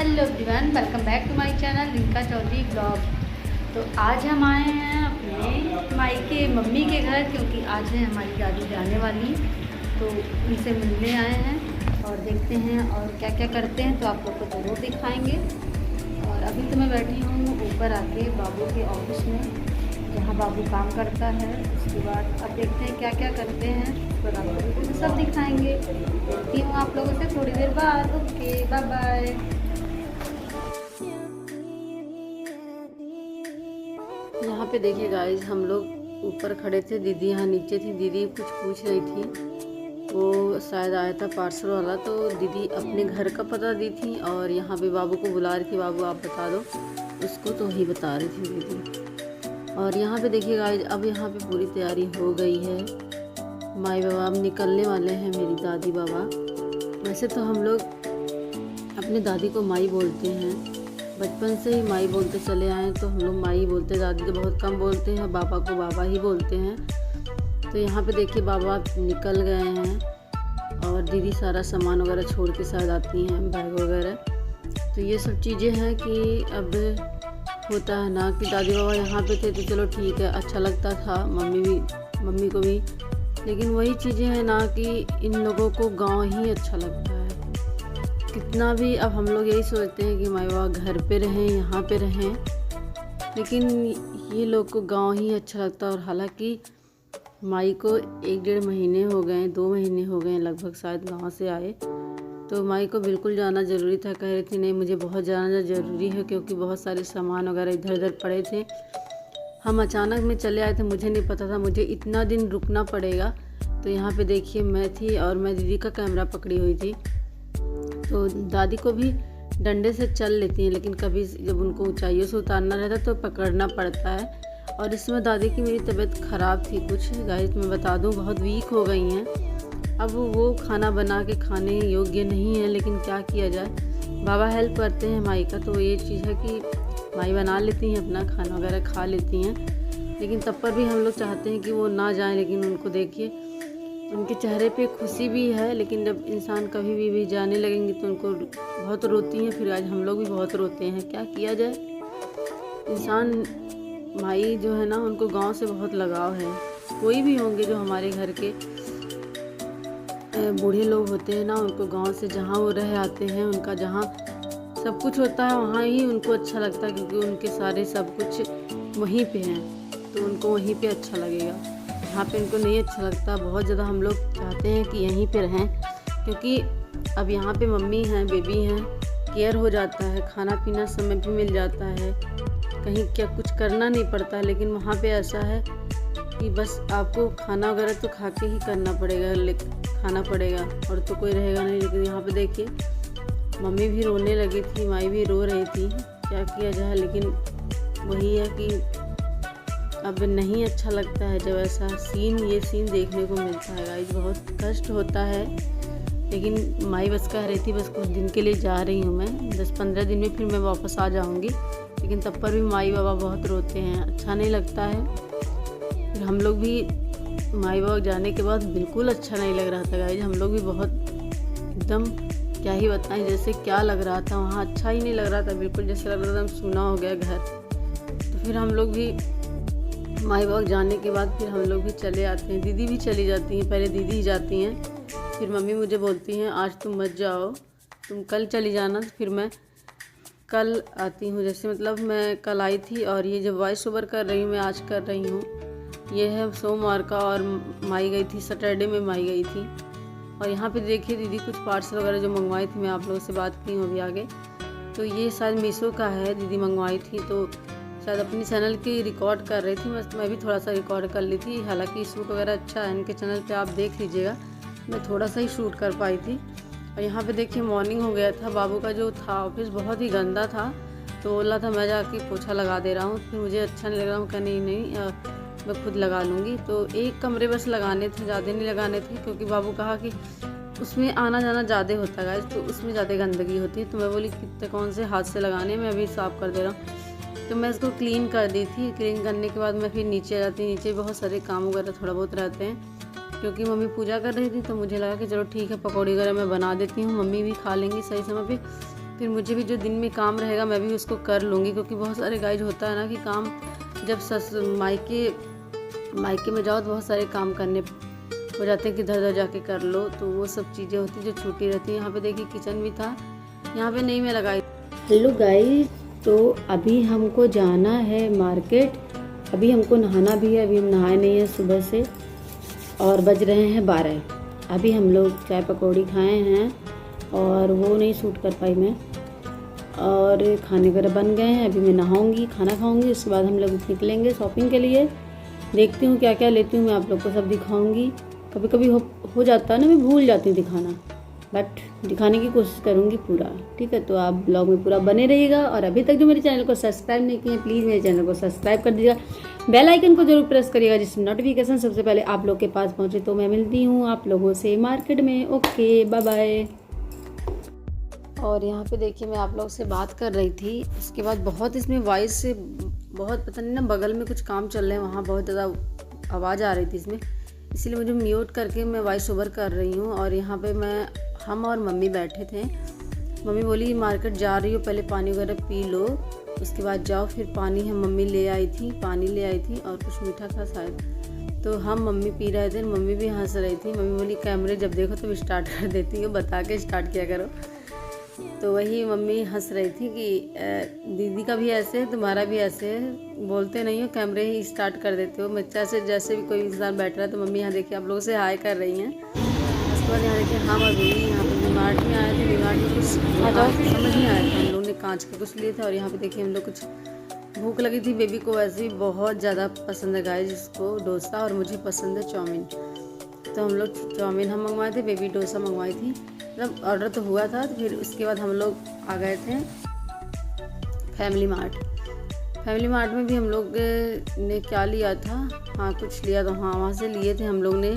Hello everyone, welcome back to my channel Rinka Chaudhary vlog. तो आज हम आए हैं अपने मायके मम्मी के घर, क्योंकि आज है हमारी दादी जाने वाली। तो उनसे मिलने आए हैं और देखते हैं और क्या क्या करते हैं, तो आप लोग को ज़रूर दिखाएंगे। और अभी तो मैं बैठी हूँ ऊपर आके बाबू के ऑफिस में, जहाँ बाबू काम करता है। उसके बाद अब देखते हैं क्या क्या करते हैं, उस पर आप लोगों को सब दिखाएंगे। मिलती हूँ आप लोगों से थोड़ी देर बाद। Okay, bye bye. यहाँ पे देखिए गाइस, हम लोग ऊपर खड़े थे, दीदी यहाँ नीचे थी। दीदी कुछ पूछ रही थी, वो शायद आया था पार्सल वाला, तो दीदी अपने घर का पता दी थी और यहाँ पे बाबू को बुला रही थी। बाबू आप बता दो उसको, तो वही बता रही थी दीदी। और यहाँ पे देखिए गाइस, अब यहाँ पे पूरी तैयारी हो गई है। माई बाबा अब निकलने वाले हैं, मेरी दादी बाबा। वैसे तो हम लोग अपने दादी को माई बोलते हैं, बचपन से ही माई बोलते चले आए, तो हम लोग माई बोलते। दादी तो बहुत कम बोलते हैं, बाबा को बाबा ही बोलते हैं। तो यहाँ पे देखिए बाबा निकल गए हैं और दीदी सारा सामान वगैरह छोड़ के शायद आती हैं, बैग वगैरह। तो ये सब चीज़ें हैं कि अब होता है ना कि दादी बाबा यहाँ पे थे तो चलो ठीक है, अच्छा लगता था मम्मी को भी। लेकिन वही चीज़ें हैं ना कि इन लोगों को गाँव ही अच्छा लगता है। कितना भी अब हम लोग यही सोचते हैं कि माँ बाबा घर पे रहें, यहाँ पे रहें, लेकिन ये लोग को गांव ही अच्छा लगता है। और हालांकि माई को 1-1.5 महीने हो गए, 2 महीने हो गए लगभग शायद गांव से आए। तो माई को बिल्कुल जाना ज़रूरी था। कह रही थी नहीं मुझे बहुत जाना ज़रूरी है, क्योंकि बहुत सारे सामान वगैरह इधर उधर पड़े थे। हम अचानक में चले आए थे, मुझे नहीं पता था मुझे इतना दिन रुकना पड़ेगा। तो यहाँ पर देखिए मैं थी और मैं दीदी का कैमरा पकड़ी हुई थी। तो दादी को भी डंडे से चल लेती हैं, लेकिन कभी जब उनको ऊंचाइयों से उतारना रहता है तो पकड़ना पड़ता है। और इसमें दादी की मेरी तबीयत ख़राब थी कुछ गाइस, मैं बता दूं, बहुत वीक हो गई हैं। अब वो खाना बना के खाने योग्य नहीं है, लेकिन क्या किया जाए, बाबा हेल्प करते हैं माई का। तो ये चीज़ है कि माई बना लेती हैं, अपना खाना वगैरह खा लेती हैं। लेकिन तब पर भी हम लोग चाहते हैं कि वो ना जाएँ। लेकिन उनको देखिए, उनके चेहरे पे खुशी भी है, लेकिन जब इंसान कभी भी जाने लगेंगे तो उनको बहुत रोती हैं। फिर आज हम लोग भी बहुत रोते हैं, क्या किया जाए। इंसान माई जो है ना, उनको गांव से बहुत लगाव है। कोई भी होंगे जो हमारे घर के बूढ़े लोग होते हैं ना, उनको गांव से जहाँ वो रह आते हैं, उनका जहाँ सब कुछ होता है वहाँ ही उनको अच्छा लगता है, क्योंकि उनके सारे सब कुछ वहीं पे हैं, तो उनको वहीं पे अच्छा लगेगा। यहाँ पे इनको नहीं अच्छा लगता। बहुत ज़्यादा हम लोग चाहते हैं कि यहीं पे रहें, क्योंकि अब यहाँ पे मम्मी हैं, बेबी हैं, केयर हो जाता है, खाना पीना समय पे मिल जाता है, कहीं क्या कुछ करना नहीं पड़ता है। लेकिन वहाँ पे ऐसा है कि बस आपको खाना वगैरह तो खा के ही करना पड़ेगा, खाना पड़ेगा, और तो कोई रहेगा नहीं। लेकिन यहाँ पे देखिए मम्मी भी रोने लगी थी, माई भी रो रही थी, क्या किया जाए। लेकिन वही है कि अब नहीं अच्छा लगता है जब ऐसा ये सीन देखने को मिलता है गाइस, बहुत कष्ट होता है। लेकिन माई बस कह रही थी बस कुछ दिन के लिए जा रही हूँ मैं, 10-15 दिन में फिर मैं वापस आ जाऊँगी। लेकिन तब पर भी माई बाबा बहुत रोते हैं, अच्छा नहीं लगता है। फिर हम लोग भी माई बाबा जाने के बाद बिल्कुल अच्छा नहीं लग रहा था गाइस। हम लोग भी बहुत एकदम क्या ही बताएं, जैसे क्या लग रहा था वहाँ, अच्छा ही नहीं लग रहा था बिल्कुल, जैसे लग रहा था सुना हो गया घर। तो फिर हम लोग भी माई बाबा जाने के बाद फिर हम लोग भी चले आते हैं। दीदी भी चली जाती हैं, पहले दीदी ही जाती हैं, फिर मम्मी मुझे बोलती हैं आज तुम मत जाओ, तुम कल चली जाना। तो फिर मैं कल आती हूँ, जैसे मतलब मैं कल आई थी। और ये जब वॉइस ओवर कर रही हूँ मैं आज कर रही हूँ, ये है सोमवार का, और माई गई थी सैटरडे में, माई गई थी। और यहाँ पे देखिए दीदी कुछ पार्सल वगैरह जो मंगवाई थी, मैं आप लोगों से बात की हूँ अभी आगे। तो ये शायद मीशो का है, दीदी मंगवाई थी, तो शायद अपनी चैनल की रिकॉर्ड कर रही थी। मैं भी थोड़ा सा रिकॉर्ड कर ली थी। हालांकि शूट वगैरह अच्छा है इनके चैनल पे, आप देख लीजिएगा। मैं थोड़ा सा ही शूट कर पाई थी। और यहाँ पे देखिए मॉर्निंग हो गया था, बाबू का जो था ऑफिस बहुत ही गंदा था, तो बोला था मैं जाके पोछा लगा दे रहा हूँ। फिर मुझे अच्छा नहीं लग रहा, मैं नहीं मैं खुद लगा लूँगी। तो एक कमरे बस लगाने थे, ज़्यादा नहीं लगाने थे, क्योंकि बाबू कहा कि उसमें आना जाना ज़्यादा होता है, तो उसमें ज़्यादा गंदगी होती है। तो मैं बोली कितने कौन से हाथ से लगाने, मैं अभी साफ़ कर दे रहा हूँ। तो मैं इसको क्लीन कर दी थी। क्लीन करने के बाद मैं फिर नीचे आ जाती, नीचे बहुत सारे काम वगैरह थोड़ा बहुत रहते हैं, क्योंकि मम्मी पूजा कर रही थी। तो मुझे लगा कि चलो ठीक है, पकौड़ी वगैरह मैं बना देती हूँ, मम्मी भी खा लेंगी सही समय पे। फिर मुझे भी जो दिन में काम रहेगा मैं भी उसको कर लूँगी, क्योंकि बहुत सारे गाइज होता है ना कि काम जब मायके में जाओ तो बहुत सारे काम करने हो जाते हैं कि इधर उधर जाके कर लो, तो वो सब चीज़ें होती जो छूटी रहती हैं। यहाँ पे देखिए किचन भी था, यहाँ पे नहीं मैं लगाई। हेलो गाइज, तो अभी हमको जाना है मार्केट, अभी हमको नहाना भी है, अभी हम नहाए नहीं हैं सुबह से और बज रहे हैं 12। अभी हम लोग चाय पकौड़ी खाए हैं और वो नहीं सूट कर पाई मैं, और खाने वगैरह बन गए हैं। अभी मैं नहाऊंगी, खाना खाऊंगी, उसके बाद हम लोग निकलेंगे शॉपिंग के लिए। देखती हूँ क्या क्या लेती हूँ, मैं आप लोग को सब दिखाऊंगी। कभी कभी हो जाता है ना, मैं भूल जाती हूँ दिखाना, बट दिखाने की कोशिश करूँगी पूरा, ठीक है। तो आप ब्लॉग में पूरा बने रहिएगा, और अभी तक जो मेरे चैनल को सब्सक्राइब नहीं किए प्लीज़ मेरे चैनल को सब्सक्राइब कर दीजिएगा, बेल आइकन को जरूर प्रेस करिएगा जिससे नोटिफिकेशन सबसे पहले आप लोग के पास पहुँचे। तो मैं मिलती हूँ आप लोगों से मार्केट में। Okay, bye bye. और यहाँ पे देखिए मैं आप लोग से बात कर रही थी, उसके बाद बहुत इसमें वॉइस से बहुत पता नहीं ना, बगल में कुछ काम चल रहे हैं, वहाँ बहुत ज़्यादा आवाज़ आ रही थी इसमें, इसीलिए मुझे म्यूट करके मैं वॉइस ओवर कर रही हूँ। और यहाँ पे हम और मम्मी बैठे थे। मम्मी बोली मार्केट जा रही हो, पहले पानी वगैरह पी लो, उसके बाद जाओ। फिर पानी मम्मी ले आई थी, पानी ले आई थी और कुछ मीठा था शायद, तो हम मम्मी पी रहे थे। मम्मी भी हंस रही थी। मम्मी बोली कैमरे जब देखो तो स्टार्ट कर देती हो, बता के स्टार्ट किया करो। तो वही मम्मी हंस रही थी कि दीदी का भी ऐसे है, तुम्हारा भी ऐसे है, बोलते नहीं हो, कैमरे ही स्टार्ट कर देते हो। बच्चा से जैसे भी कोई इंसान बैठ रहा है तो मम्मी यहाँ देखिए आप लोगों से हाय कर रही हैं। उसके बाद यहाँ देखिए हम और दीदी यहाँ पे वी-मार्ट में आए थे। वी-मार्ट में कुछ समझ नहीं आया था, हम लोगों ने कांच के कुछ लिए थे। और यहाँ पे देखिए हम लोग कुछ भूख लगी थी, बेबी को वैसे ही बहुत ज़्यादा पसंद है गाइस, जिसको डोसा, और मुझे पसंद है चाउमीन। तो हम लोग चाउमीन हम मंगवाए थे, बेबी डोसा मंगवाई थी, मतलब ऑर्डर तो हुआ था। तो फिर उसके बाद हम लोग आ गए थे फैमिली मार्ट। फैमिली मार्ट में भी हम लोग ने क्या लिया था, हाँ कुछ लिया था, हाँ वहाँ से लिए थे हम लोग ने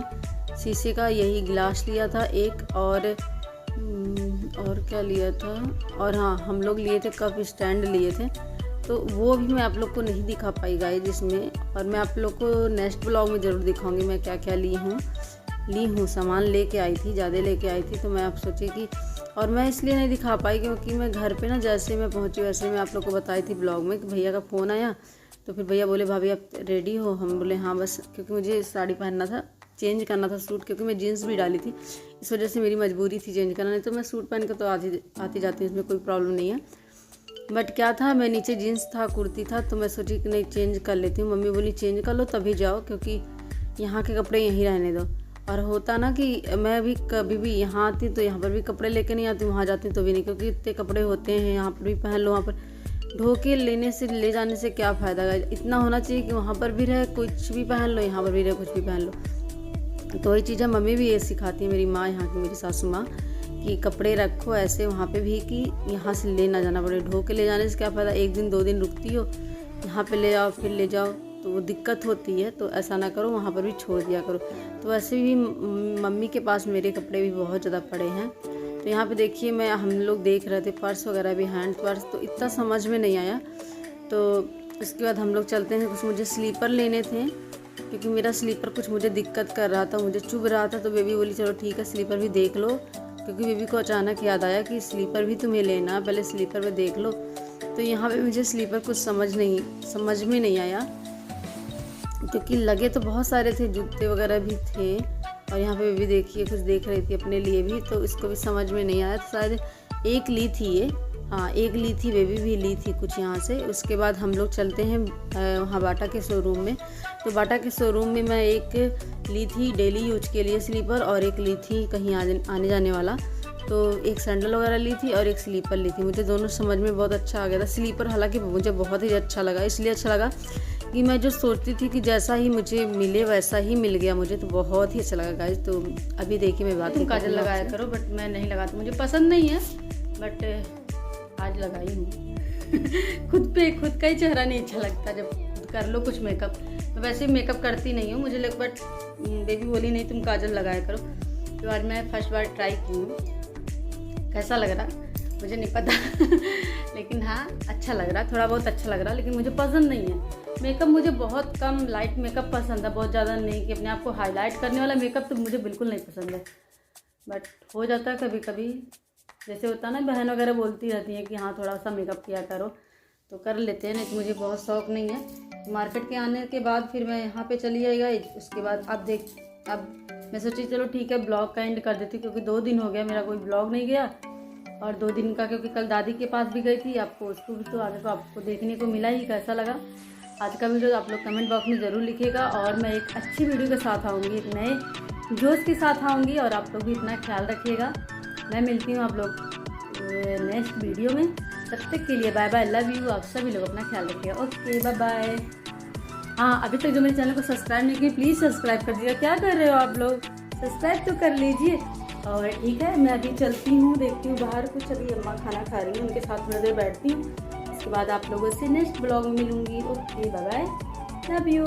शीशे का यही गिलास लिया था एक, और क्या लिया था, और हाँ हम लोग लिए थे कप स्टैंड लिए थे। तो वो भी मैं आप लोग को नहीं दिखा पाई गाइस इसमें, और मैं आप लोग को नेक्स्ट ब्लॉग में ज़रूर दिखाऊंगी मैं क्या क्या ली हूँ। सामान लेके आई थी, ज़्यादा लेके आई थी, तो मैं आप सोची कि, और मैं इसलिए नहीं दिखा पाई क्योंकि मैं घर पे ना जैसे मैं पहुंची वैसे मैं आप लोग को बताई थी ब्लॉग में कि भैया का फ़ोन आया। तो फिर भैया बोले भाभी आप रेडी हो, हम बोले हाँ बस, क्योंकि मुझे साड़ी पहनना था, चेंज करना था सूट, क्योंकि मैं जीन्स भी डाली थी, इस वजह से मेरी मजबूरी थी चेंज करना, नहीं तो मैं सूट पहन कर तो आती जाती हूँ, इसमें कोई प्रॉब्लम नहीं है। बट क्या था, मैं नीचे जीन्स था, कुर्ती था, तो मैं सोची कि नहीं चेंज कर लेती हूँ। मम्मी बोली चेंज कर लो तभी जाओ, क्योंकि यहाँ के कपड़े यहीं रहने दो। और होता ना कि मैं भी कभी भी यहाँ आती तो यहाँ पर भी कपड़े लेके नहीं आती, वहाँ जाती तो भी नहीं, क्योंकि इतने कपड़े होते हैं, यहाँ पर भी पहन लो, वहाँ पर ढो के ले जाने से क्या फ़ायदा है। इतना होना चाहिए कि वहाँ पर भी रहे कुछ भी पहन लो, यहाँ पर भी रहे कुछ भी पहन लो। तो वही चीज़ें मम्मी भी ये सिखाती है, मेरी माँ यहाँ की, मेरी सासू माँ, कि कपड़े रखो ऐसे वहाँ पे भी कि यहाँ से ले ना जाना पड़े, ढो के ले जाने से क्या फ़ायदा, एक दिन 2 दिन रुकती हो, यहाँ पे ले आओ फिर ले जाओ, तो वो दिक्कत होती है। तो ऐसा ना करो, वहाँ पर भी छोड़ दिया करो। तो वैसे भी मम्मी के पास मेरे कपड़े भी बहुत ज़्यादा पड़े हैं। तो यहाँ पे देखिए हम लोग देख रहे थे पर्स वगैरह भी, हैंड पर्स, तो इतना समझ में नहीं आया। तो इसके बाद हम लोग चलते हैं, कुछ मुझे स्लीपर लेने थे, क्योंकि मेरा स्लीपर कुछ मुझे दिक्कत कर रहा था, मुझे चुभ रहा था। तो बेबी बोली चलो ठीक है स्लीपर भी देख लो, क्योंकि बेबी को अचानक याद आया कि स्लीपर भी तुम्हें लेना, पहले स्लीपर में देख लो। तो यहाँ पे मुझे स्लीपर कुछ समझ में नहीं आया, क्योंकि लगे तो बहुत सारे थे, जूते वगैरह भी थे। और यहाँ पे बेबी देखिए कुछ देख रही थी अपने लिए भी, तो इसको भी समझ में नहीं आया। तो शायद एक ली थी ये, हाँ एक ली थी, बेबी भी ली थी कुछ यहाँ से। उसके बाद हम लोग चलते हैं वहाँ बाटा के शोरूम में। तो बाटा के शोरूम में मैं एक ली थी डेली यूज के लिए स्लीपर, और एक ली थी कहीं आने जाने वाला। तो एक सैंडल वगैरह ली थी और एक स्लीपर ली थी। मुझे दोनों समझ में बहुत अच्छा आ गया था। स्लीपर हालांकि मुझे बहुत ही अच्छा लगा, इसलिए अच्छा लगा कि मैं जो सोचती थी कि जैसा ही मुझे मिले वैसा ही मिल गया मुझे, तो बहुत ही अच्छा लगा गाइस। तो अभी देखिए मैं बात, काजल लगाया करो, बट मैं नहीं लगाती, मुझे पसंद नहीं है, बट आज लगाई हूँ। खुद का ही चेहरा नहीं अच्छा लगता जब कर लो कुछ मेकअप। तो वैसे मेकअप करती नहीं हूँ मुझे लग, बट बेबी बोली नहीं तुम काजल लगाया करो, तो आज मैं फर्स्ट बार ट्राई की हूँ। कैसा लग रहा मुझे नहीं पता लेकिन हाँ अच्छा लग रहा, थोड़ा बहुत अच्छा लग रहा, लेकिन मुझे पसंद नहीं है मेकअप। मुझे बहुत कम लाइट मेकअप पसंद है, बहुत ज़्यादा नहीं कि अपने आप को हाईलाइट करने वाला मेकअप तो मुझे बिल्कुल नहीं पसंद है, बट हो जाता है कभी कभी, जैसे होता है ना, बहन वगैरह बोलती रहती है कि हाँ थोड़ा सा मेकअप किया करो, तो कर लेते हैं, नहीं तो मुझे बहुत शौक नहीं है। मार्केट के आने के बाद फिर मैं यहाँ पे चली आई गाइस। उसके बाद अब मैं सोची चलो ठीक है ब्लॉग का एंड कर देती हूँ, क्योंकि 2 दिन हो गया मेरा कोई ब्लॉग नहीं गया। और 2 दिन का क्योंकि कल दादी के पास भी गई थी, आपको उसको भी तो आगे तो आपको देखने को मिला ही। कैसा लगा आज का वीडियो आप लोग कमेंट बॉक्स में ज़रूर लिखिएगा। और मैं एक अच्छी वीडियो के साथ आऊँगी, एक नए जोश के साथ आऊँगी, और आप लोग भी इतना ख्याल रखिएगा। मैं मिलती हूँ आप लोग नेक्स्ट वीडियो में। तब तक के लिए बाय बाय, लव यू। आप सभी लोग अपना ख्याल रखिएगा। Okay bye bye. हाँ, अभी तक जो मेरे चैनल को सब्सक्राइब नहीं किया प्लीज़ सब्सक्राइब कर दीजिएगा। क्या कर रहे हो आप लोग, सब्सक्राइब तो कर लीजिए। और ठीक है, मैं अभी चलती हूँ, देखती हूँ बाहर कुछ, अभी अम्मा खाना खा रही हूँ, उनके साथ थोड़ी देर बैठती हूँ। उसके बाद आप लोगों से नेक्स्ट ब्लॉग में मिलूँगी। Okay bye bye, love you.